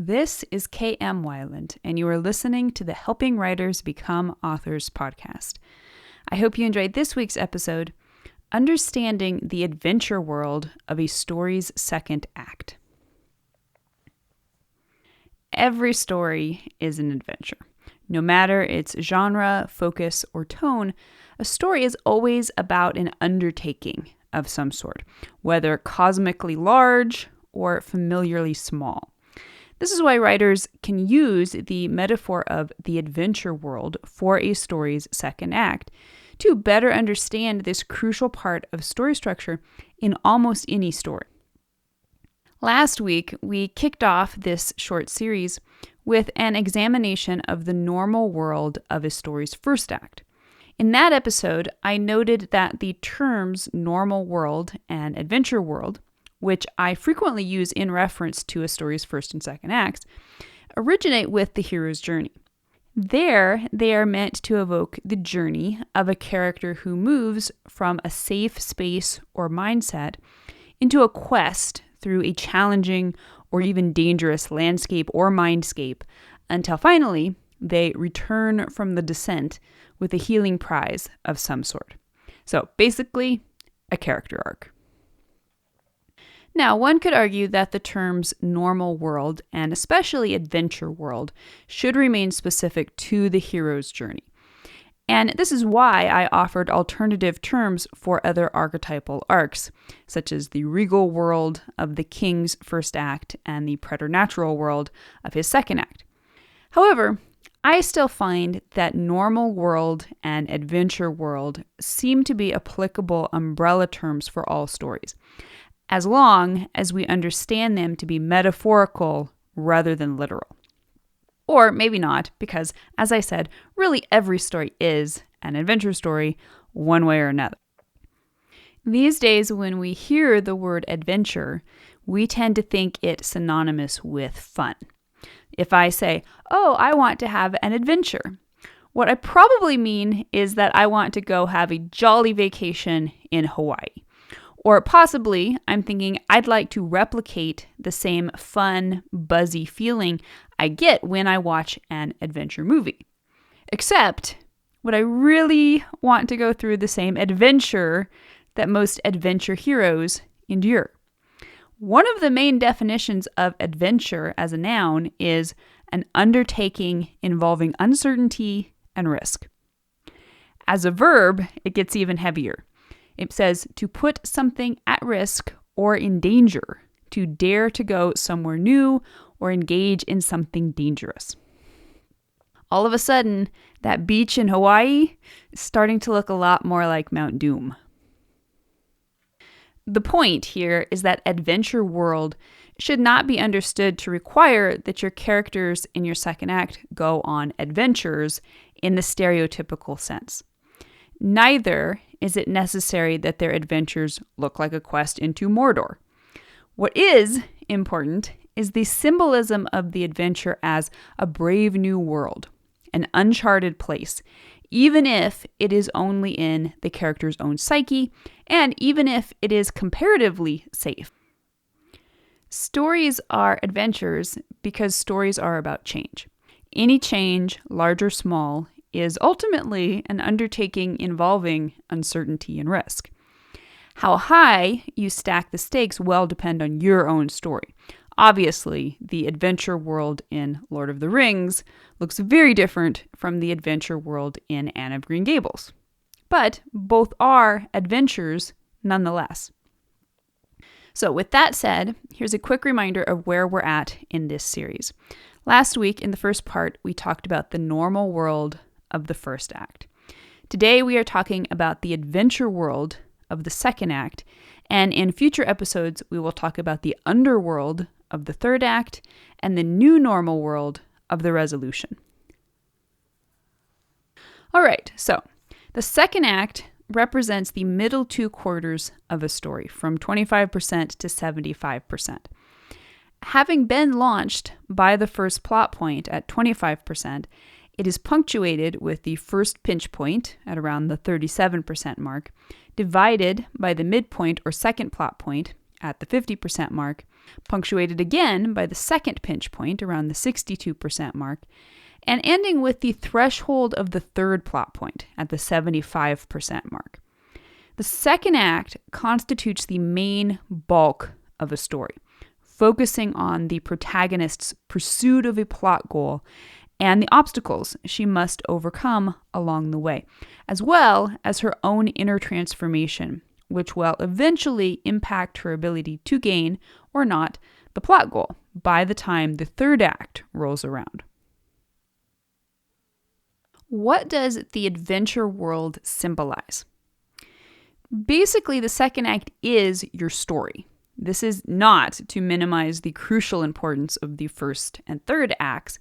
This is K.M. Weiland, and you are listening to the Helping Writers Become Authors podcast. I hope you enjoyed this week's episode, Understanding the Adventure World of a Story's Second Act. Every story is an adventure. No matter its genre, focus, or tone, a story is always about an undertaking of some sort, whether cosmically large or familiarly small. This is why writers can use the metaphor of the adventure world for a story's second act to better understand this crucial part of story structure in almost any story. Last week, we kicked off this short series with an examination of the normal world of a story's first act. In that episode, I noted that the terms normal world and adventure world, which I frequently use in reference to a story's first and second acts, originate with the hero's journey. There, they are meant to evoke the journey of a character who moves from a safe space or mindset into a quest through a challenging or even dangerous landscape or mindscape until finally they return from the descent with a healing prize of some sort. So basically, a character arc. Now, one could argue that the terms normal world and especially adventure world should remain specific to the hero's journey. And this is why I offered alternative terms for other archetypal arcs, such as the regal world of the king's first act and the preternatural world of his second act. However, I still find that normal world and adventure world seem to be applicable umbrella terms for all stories, as long as we understand them to be metaphorical rather than literal. Or maybe not, because, as I said, really every story is an adventure story, one way or another. These days, when we hear the word adventure, we tend to think it synonymous with fun. If I say, "Oh, I want to have an adventure," what I probably mean is that I want to go have a jolly vacation in Hawaii. Or possibly, I'm thinking I'd like to replicate the same fun, buzzy feeling I get when I watch an adventure movie. Except, would I really want to go through the same adventure that most adventure heroes endure? One of the main definitions of adventure as a noun is an undertaking involving uncertainty and risk. As a verb, it gets even heavier. It says to put something at risk or in danger, to dare to go somewhere new or engage in something dangerous. All of a sudden, that beach in Hawaii is starting to look a lot more like Mount Doom. The point here is that adventure world should not be understood to require that your characters in your second act go on adventures in the stereotypical sense. Neither is it necessary that their adventures look like a quest into Mordor. What is important is the symbolism of the adventure as a brave new world, an uncharted place, even if it is only in the character's own psyche, and even if it is comparatively safe. Stories are adventures because stories are about change. Any change, large or small, is ultimately an undertaking involving uncertainty and risk. How high you stack the stakes will depend on your own story. Obviously, the adventure world in Lord of the Rings looks very different from the adventure world in Anne of Green Gables. But both are adventures nonetheless. So with that said, here's a quick reminder of where we're at in this series. Last week, in the first part, we talked about the normal world of the first act. Today we are talking about the adventure world of the second act, and in future episodes we will talk about the underworld of the third act and the new normal world of the resolution. Alright, so the second act represents the middle two quarters of a story, from 25% to 75%. Having been launched by the first plot point at 25%, it is punctuated with the first pinch point at around the 37% mark, divided by the midpoint or second plot point at the 50% mark, punctuated again by the second pinch point around the 62% mark, and ending with the threshold of the third plot point at the 75% mark. The second act constitutes the main bulk of a story, focusing on the protagonist's pursuit of a plot goal and the obstacles she must overcome along the way, as well as her own inner transformation, which will eventually impact her ability to gain, or not, the plot goal by the time the third act rolls around. What does the adventure world symbolize? Basically, the second act is your story. This is not to minimize the crucial importance of the first and third acts,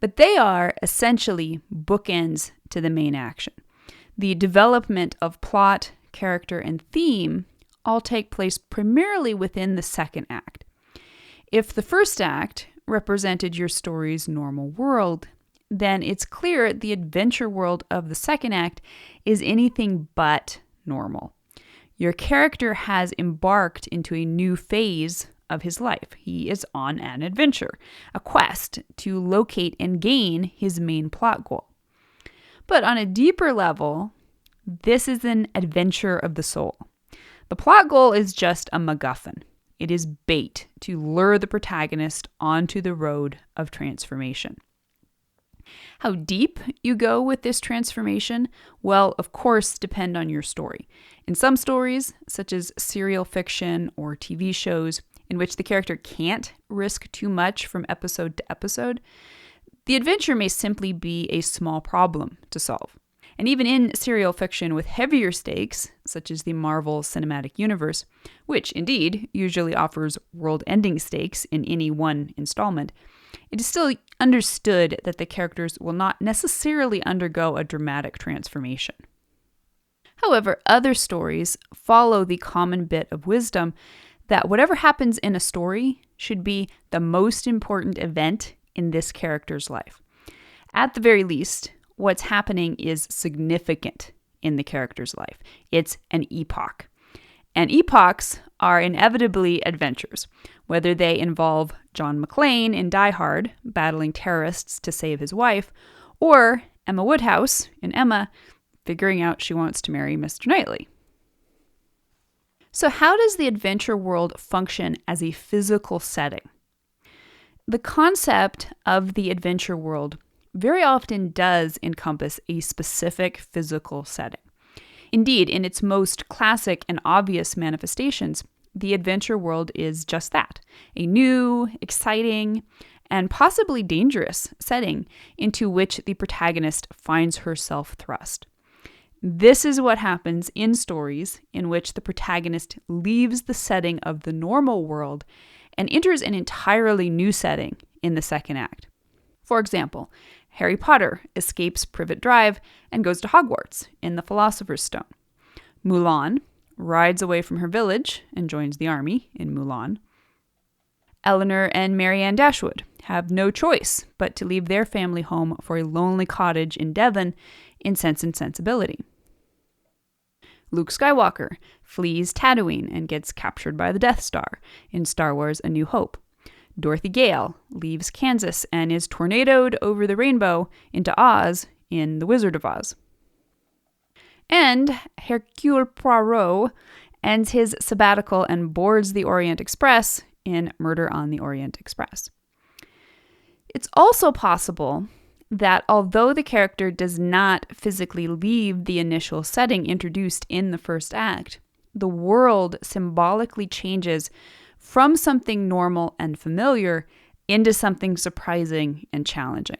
but they are essentially bookends to the main action. The development of plot, character, and theme all take place primarily within the second act. If the first act represented your story's normal world, then it's clear the adventure world of the second act is anything but normal. Your character has embarked into a new phase of his life. He is on an adventure, a quest to locate and gain his main plot goal. But on a deeper level, this is an adventure of the soul. The plot goal is just a MacGuffin. It is bait to lure the protagonist onto the road of transformation. How deep you go with this transformation will, of course, depend on your story. In some stories, such as serial fiction or TV shows, in which the character can't risk too much from episode to episode, the adventure may simply be a small problem to solve. And even in serial fiction with heavier stakes, such as the Marvel Cinematic Universe, which indeed usually offers world-ending stakes in any one installment, it is still understood that the characters will not necessarily undergo a dramatic transformation. However, other stories follow the common bit of wisdom that whatever happens in a story should be the most important event in this character's life. At the very least, what's happening is significant in the character's life. It's an epoch. And epochs are inevitably adventures, whether they involve John McClane in Die Hard battling terrorists to save his wife, or Emma Woodhouse in Emma figuring out she wants to marry Mr. Knightley. So how does the adventure world function as a physical setting? The concept of the adventure world very often does encompass a specific physical setting. Indeed, in its most classic and obvious manifestations, the adventure world is just that, a new, exciting, and possibly dangerous setting into which the protagonist finds herself thrust. This is what happens in stories in which the protagonist leaves the setting of the normal world and enters an entirely new setting in the second act. For example, Harry Potter escapes Privet Drive and goes to Hogwarts in the Philosopher's Stone. Mulan rides away from her village and joins the army in Mulan. Eleanor and Marianne Dashwood have no choice but to leave their family home for a lonely cottage in Devon in Sense and Sensibility. Luke Skywalker flees Tatooine and gets captured by the Death Star in Star Wars: A New Hope. Dorothy Gale leaves Kansas and is tornadoed over the rainbow into Oz in The Wizard of Oz. And Hercule Poirot ends his sabbatical and boards the Orient Express in Murder on the Orient Express. It's also possible that although the character does not physically leave the initial setting introduced in the first act, the world symbolically changes from something normal and familiar into something surprising and challenging.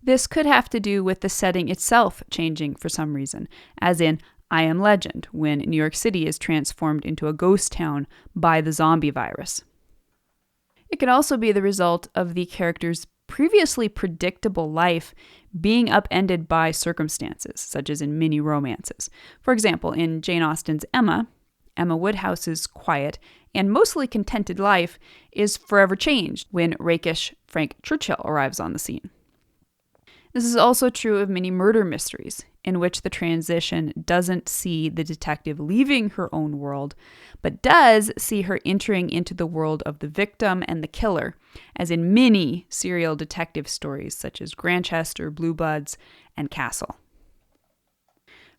This could have to do with the setting itself changing for some reason, as in I Am Legend, when New York City is transformed into a ghost town by the zombie virus. It could also be the result of the character's previously predictable life being upended by circumstances, such as in mini romances. For example, in Jane Austen's Emma Woodhouse's quiet and mostly contented life is forever changed when rakish Frank Churchill arrives on the scene. This is also true of many murder mysteries, in which the transition doesn't see the detective leaving her own world, but does see her entering into the world of the victim and the killer, as in many serial detective stories such as Grantchester, Blue Bloods, and Castle.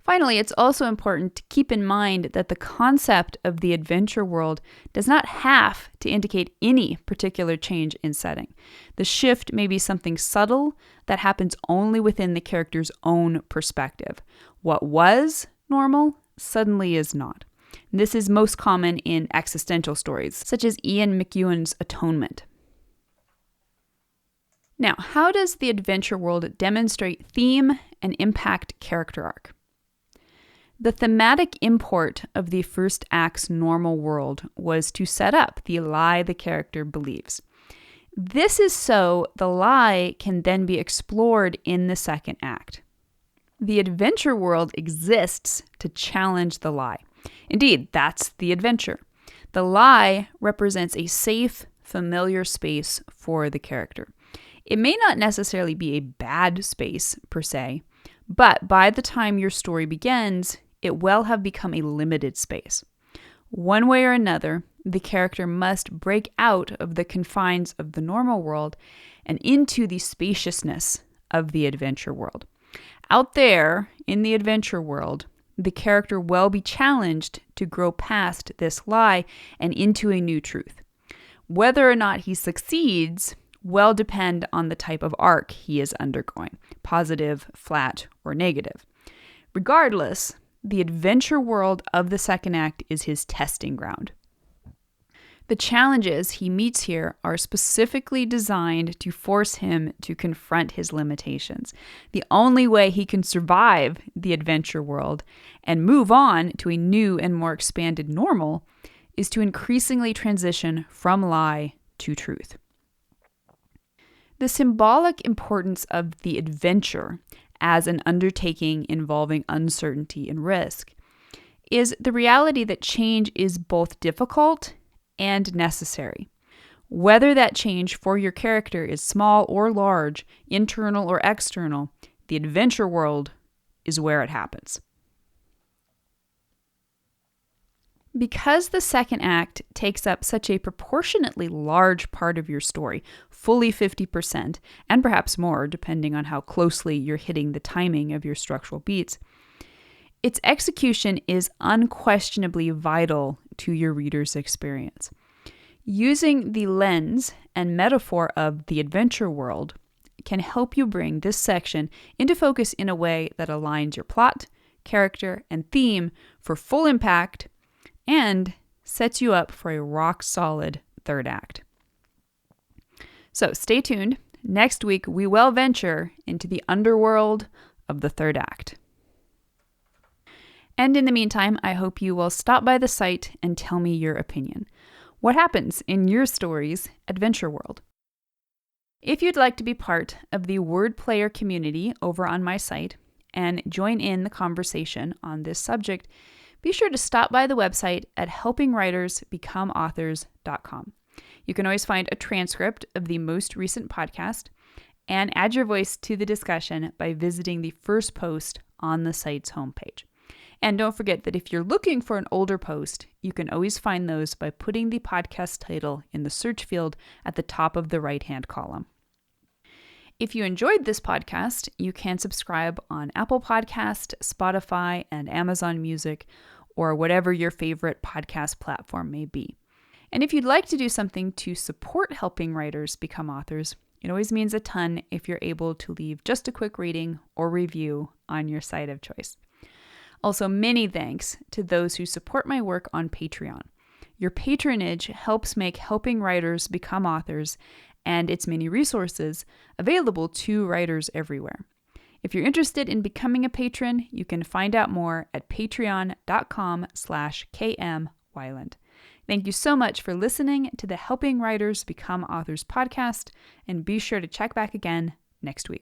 Finally, it's also important to keep in mind that the concept of the adventure world does not have to indicate any particular change in setting. The shift may be something subtle that happens only within the character's own perspective. What was normal suddenly is not. This is most common in existential stories, such as Ian McEwan's Atonement. Now, how does the adventure world demonstrate theme and impact character arc? The thematic import of the first act's normal world was to set up the lie the character believes. This is so the lie can then be explored in the second act. The adventure world exists to challenge the lie. Indeed, that's the adventure. The lie represents a safe, familiar space for the character. It may not necessarily be a bad space per se, but by the time your story begins, it will have become a limited space. One way or another, the character must break out of the confines of the normal world and into the spaciousness of the adventure world. Out there, in the adventure world, the character will be challenged to grow past this lie and into a new truth. Whether or not he succeeds will depend on the type of arc he is undergoing, positive, flat, or negative. Regardless, the adventure world of the second act is his testing ground. The challenges he meets here are specifically designed to force him to confront his limitations. The only way he can survive the adventure world and move on to a new and more expanded normal is to increasingly transition from lie to truth. The symbolic importance of the adventure as an undertaking involving uncertainty and risk is the reality that change is both difficult and necessary. Whether that change for your character is small or large, internal or external, the adventure world is where it happens. Because the second act takes up such a proportionately large part of your story, fully 50%, and perhaps more depending on how closely you're hitting the timing of your structural beats, its execution is unquestionably vital to your reader's experience. Using the lens and metaphor of the adventure world can help you bring this section into focus in a way that aligns your plot, character, and theme for full impact and sets you up for a rock-solid third act. So stay tuned. Next week, we will venture into the underworld of the third act. And in the meantime, I hope you will stop by the site and tell me your opinion. What happens in your story's adventure world? If you'd like to be part of the word player community over on my site and join in the conversation on this subject, be sure to stop by the website at helpingwritersbecomeauthors.com. You can always find a transcript of the most recent podcast and add your voice to the discussion by visiting the first post on the site's homepage. And don't forget that if you're looking for an older post, you can always find those by putting the podcast title in the search field at the top of the right-hand column. If you enjoyed this podcast, you can subscribe on Apple Podcast, Spotify, and Amazon Music, or whatever your favorite podcast platform may be. And if you'd like to do something to support helping writers become authors, it always means a ton if you're able to leave just a quick rating or review on your site of choice. Also, many thanks to those who support my work on Patreon. Your patronage helps make helping writers become authors and its many resources available to writers everywhere. If you're interested in becoming a patron, you can find out more at patreon.com/kmweiland. Thank you so much for listening to the Helping Writers Become Authors podcast, and be sure to check back again next week.